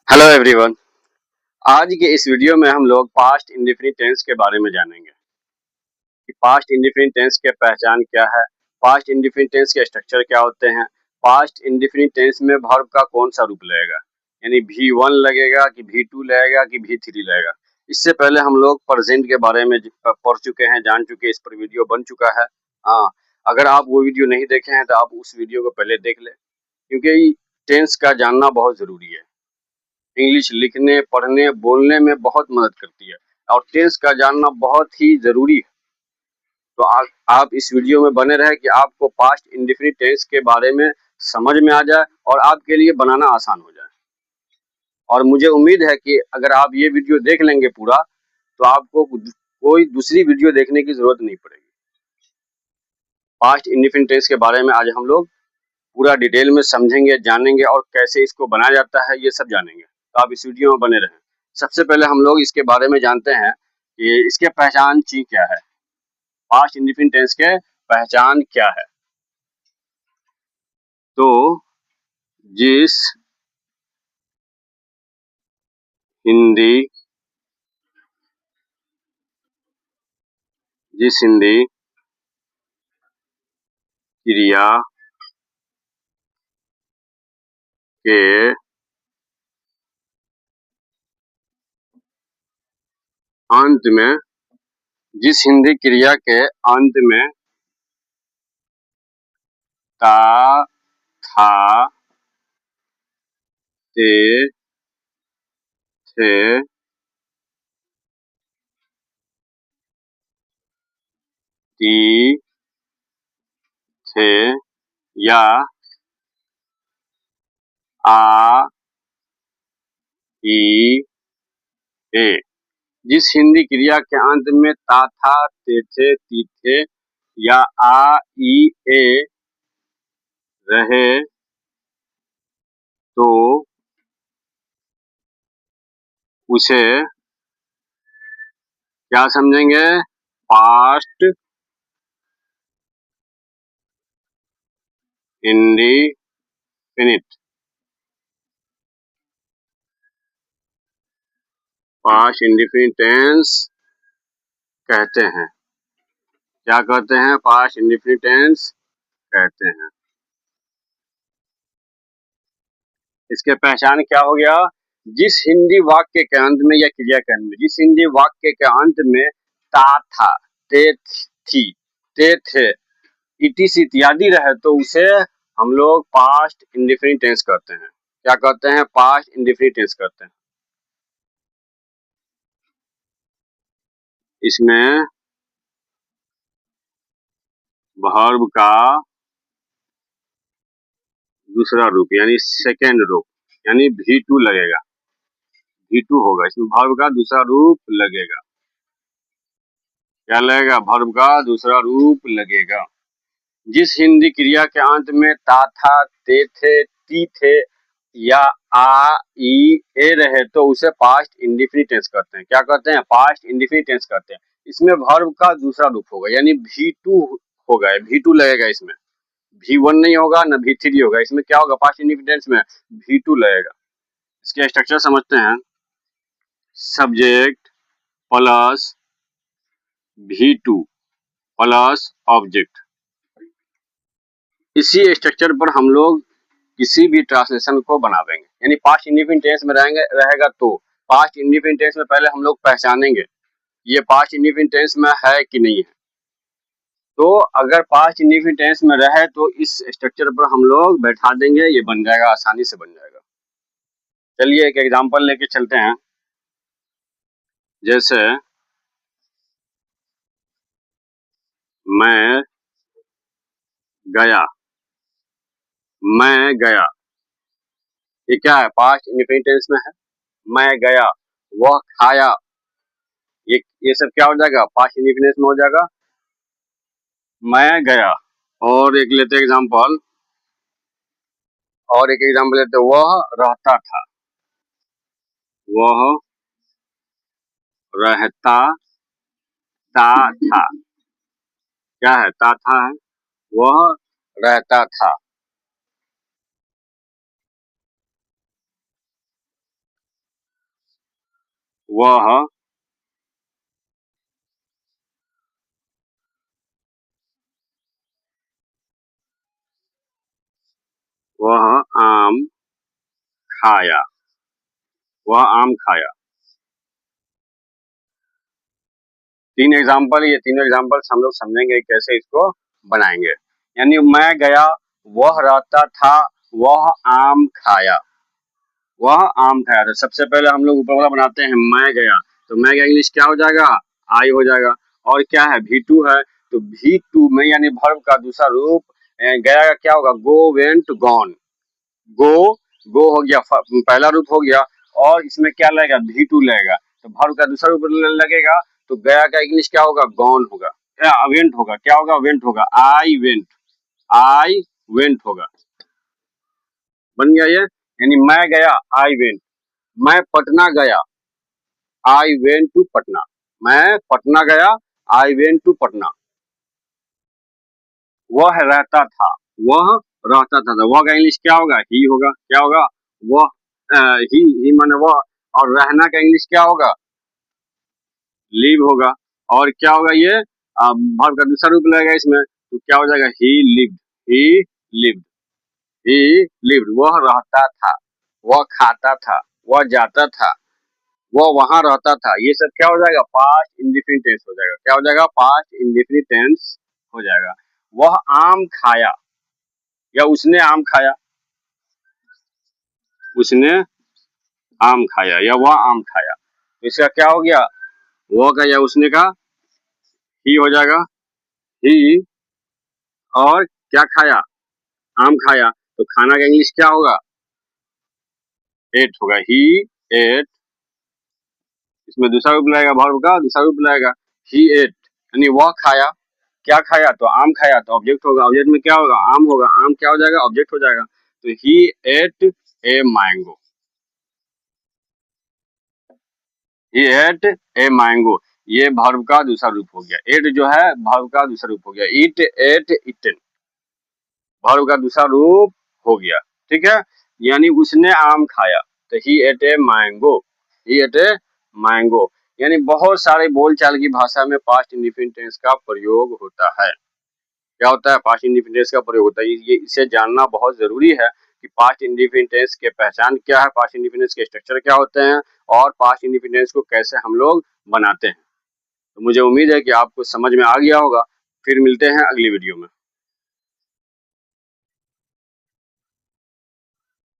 Hello everyone. आज के इस वीडियो में हम लोग पास्ट इंडेफिनिट टेंस के बारे में जानेंगे कि पास्ट इंडेफिनिट टेंस के पहचान क्या है, पास्ट इंडेफिनिट टेंस के स्ट्रक्चर क्या होते हैं, पास्ट इंडेफिनिट टेंस में वर्ब का कौन सा रूप लगेगा, यानी V1 लगेगा कि V2 लगेगा कि V3 लगेगा। इससे पहले हम लोग प्रेजेंट के बारे में पढ़ चुके हैं, जान चुके हैं, इस पर वीडियो बन चुका है। हाँ, अगर आप वो वीडियो नहीं देखे हैं तो आप उस वीडियो को पहले देख लें, क्योंकि टेंस का जानना बहुत ज़रूरी है। इंग्लिश लिखने, पढ़ने, बोलने में बहुत मदद करती है और टेंस का जानना बहुत ही ज़रूरी है। तो आप इस वीडियो में बने रहे कि आपको पास्ट इंडेफिनिट टेंस के बारे में समझ में आ जाए और आपके लिए बनाना आसान हो जाए। और मुझे उम्मीद है कि अगर आप ये वीडियो देख लेंगे पूरा, तो आपको कोई दूसरी वीडियो देखने की ज़रूरत नहीं पड़ेगी। पास्ट इंडेफिनिट टेंस के बारे में आज हम लोग पूरा डिटेल में समझेंगे, जानेंगे और कैसे इसको बनाया जाता है ये सब जानेंगे। तो आप इस वीडियो में बने रहें। सबसे पहले हम लोग इसके बारे में जानते हैं कि इसके पहचान ची क्या है, पास्ट इंडेफिनिट टेंस के पहचान क्या है। तो जिस हिंदी क्रिया के अंत में, जिस हिंदी क्रिया के अंत में ता, था, ते, थे, ती, थे या आ, ई, ए, जिस हिंदी क्रिया के अंत में ता, था, ते, थे, ती, थे या आ, ई, ए रहे तो उसे क्या समझेंगे? Past indefinite. Past indefinite tense कहते हैं। क्या कहते हैं? पास्ट इंडेफिनिट टेंस कहते हैं। इसके पहचान क्या हो गया? जिस हिंदी वाक्य के अंत में या क्रिया के अंत में, जिस हिंदी वाक्य के अंत में ता, था, ते, थी, ते, थे, इटिस इत्यादि रहे तो उसे हम लोग पास्ट इंडेफिनिट टेंस कहते हैं। क्या कहते हैं? पास्ट इंडेफिनिट टेंस कहते हैं। इसमें वर्ब का दूसरा रूप यानी सेकेंड रूप यानी V2 लगेगा। V2 होगा, इसमें वर्ब का दूसरा रूप लगेगा। क्या लगेगा? वर्ब का दूसरा रूप लगेगा। जिस हिंदी क्रिया के अंत में ता, था, ते, थे, ती, थे या आ, ई, ए रहे तो उसे पास्ट इंडेफिनिट टेंस कहते हैं। क्या कहते हैं? पास्ट इंडेफिनिट टेंस कहते हैं। इसमें वर्ब का दूसरा रूप होगा यानी V2 होगा, V2 लगेगा। इसमें V1 नहीं होगा ना V3 होगा। इसमें क्या होगा? पास्ट इंडेफिनिट टेंस में V2 लगेगा। इसके स्ट्रक्चर समझते हैं। Subject plus V2 plus object. इसी स्ट्रक्चर पर हम लोग किसी भी ट्रांसलेशन को बना देंगे। यानी पास्ट इंडेफिनिट टेंस में रहेगा तो पास्ट इंडेफिनिट टेंस में पहले हम लोग पहचानेंगे ये पास्ट इंडेफिनिट टेंस में है कि नहीं है। तो अगर पास्ट इंडेफिनिट टेंस में रहे तो इस स्ट्रक्चर पर हम लोग बैठा देंगे, ये बन जाएगा, आसानी से बन जाएगा। चलिए एक एग्जांपल लेके चलते हैं। जैसे मैं गया, मैं गया, ये क्या है? पास्ट इंडेफिनिट टेंस में है। मैं गया, वह खाया, ये सब क्या हो जाएगा? पास्ट इंडेफिनिट में हो जाएगा। मैं गया। और एक लेते एग्जांपल, लेते, वह रहता था, वह रहता था। क्या है? ता, था है, वह रहता था। वह वह आम खाया। वह आम खाया। ये तीन एग्जाम्पल्स हम लोग समझेंगे कैसे इसको बनाएंगे। यानी मैं गया, वह रहता था, वह आम खाया। वह आम खाया। तो सबसे पहले हम लोग ऊपर वाला बनाते हैं, मैं गया। तो मैं गया इंग्लिश क्या हो जाएगा, आई हो जाएगा। और क्या है, V2 है, तो V2 में यानी वर्ब का दूसरा रूप गया का क्या होगा, गो, वेंट, गॉन। गो, गो हो गया, पहला रूप हो गया। और इसमें क्या लगेगा, V2 लगेगा। तो वर्ब का दूसरा रूप लगेगा, तो गया का इंग्लिश क्या होगा, गॉन होगा, वेंट होगा। क्या होगा, वेंट होगा। आई वेंट, आई वेंट होगा। बन गया ये। यानी मैं गया, आई वेंट। मैं पटना गया, आई वेंट टू पटना। मैं पटना गया, आई वेंट टू पटना। वह रहता था, वह रहता था। तो वह का इंग्लिश क्या होगा, ही होगा। क्या होगा, वह, ही माने वह। और रहना का इंग्लिश क्या होगा, लिव होगा। और क्या होगा ये, वर्ब का दूसरा रूप लगेगा इसमें, तो क्या हो जाएगा, ही लिव्ड। ही लिव्ड, ही लिव्ड। वह रहता था, वह खाता था, वह जाता था, वो वहां रहता था। ये सब क्या हो जाएगा, पास्ट इंडेफिनिट टेंस हो जाएगा। क्या हो जाएगा, पास्ट इंडेफिनिट टेंस हो जाएगा। वह आम खाया, या उसने आम खाया। उसने आम खाया या वह आम खाया। तो इसका क्या हो गया, वो का या उसने का ही हो जाएगा। ही, और क्या खाया, आम खाया। तो खाना का इंग्लिश क्या होगा, एट होगा। ही एट। इसमें दूसरा रूप लगेगा, वर्ब का दूसरा रूप लगेगा, ही एट। यानी वह खाया। क्या खाया, तो आम खाया। तो ऑब्जेक्ट होगा, ऑब्जेक्ट में क्या होगा, आम होगा। आम क्या हो जाएगा, ऑब्जेक्ट हो जाएगा। तो he ate a mango. He ate a mango. ये वर्ब का दूसरा रूप हो गया। एट जो है वर्ब का दूसरा रूप हो गया। ईट, एट, इटन, वर्ब का दूसरा रूप हो गया। ठीक है। यानी उसने आम खाया, तो he ate a mango. He ate a mango. यानी बहुत सारे बोलचाल की भाषा में पास्ट इंडेफिनिट टेंस का प्रयोग होता है। क्या होता है, पास्ट इंडेफिनिट टेंस का प्रयोग होता है। ये इसे जानना बहुत जरूरी है कि पास्ट इंडेफिनिट टेंस के पहचान क्या है, पास्ट इंडेफिनिट टेंस के स्ट्रक्चर क्या होते हैं, और पास्ट इंडेफिनिट टेंस को कैसे हम लोग बनाते हैं। तो मुझे उम्मीद है कि आपको समझ में आ गया होगा। फिर मिलते हैं अगली वीडियो में।